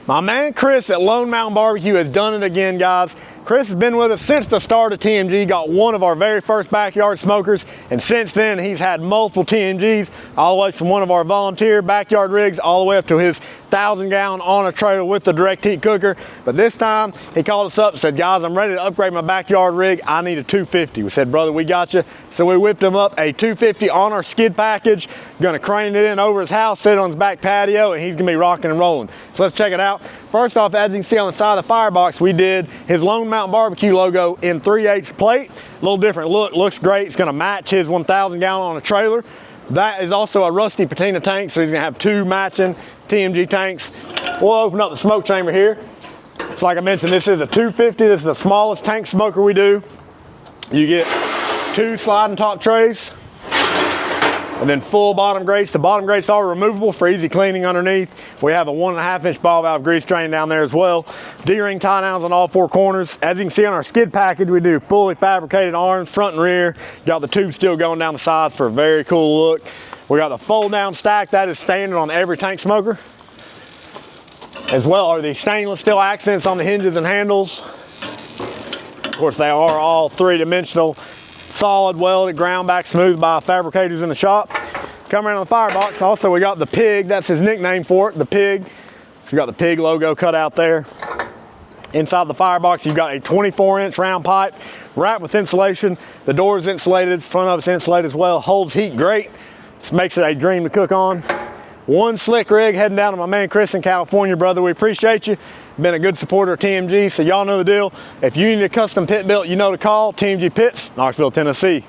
My man Chris at Lone Mountain BBQ has done it again, guys. Chris has been with us since the start of TMG, got one of our very first backyard smokers, and since then he's had multiple TMGs, all the way from one of our volunteer backyard rigs all the way up to his 1,000-gallon on a trailer with the direct heat cooker. But this time he called us up and said, guys, I'm ready to upgrade my backyard rig. I need a 250. We said, brother, we got you. So we whipped him up a 250 on our skid package, gonna crane it in over his house, sit on his back patio, and he's gonna be rocking and rolling. So let's check it out. First off, as you can see on the side of the firebox, we did his Lone Mountain BBQ logo in 3/8 plate. A little different look, looks great. It's gonna match his 1,000-gallon on a trailer. That is also a rusty patina tank, so he's gonna have two matching TMG tanks. We'll open up the smoke chamber here. So like I mentioned, this is a 250. This is the smallest tank smoker we do. You get two sliding top trays, and then full bottom grates. The bottom grates are removable for easy cleaning underneath. We have a 1.5-inch ball valve grease drain down there as well. D-ring tie downs on all four corners. As you can see on our skid package, we do fully fabricated arms, front and rear. Got the tube still going down the sides for a very cool look. We got the fold down stack. That is standard on every tank smoker. As well are the stainless steel accents on the hinges and handles. Of course, they are all three-dimensional, solid, welded, ground back smooth by fabricators in the shop. Come around on the firebox. Also, we got the Pig. That's his nickname for it, the Pig. So you got the Pig logo cut out there. Inside the firebox, you've got a 24-inch round pipe wrapped with insulation. The door is insulated, front of it's insulated as well. Holds heat great. This makes it a dream to cook on. One slick rig heading down to my man Chris in California, brother. We appreciate you. Been a good supporter of TMG, so y'all know the deal. If you need a custom pit built, you know to call TMG Pits, Knoxville, Tennessee.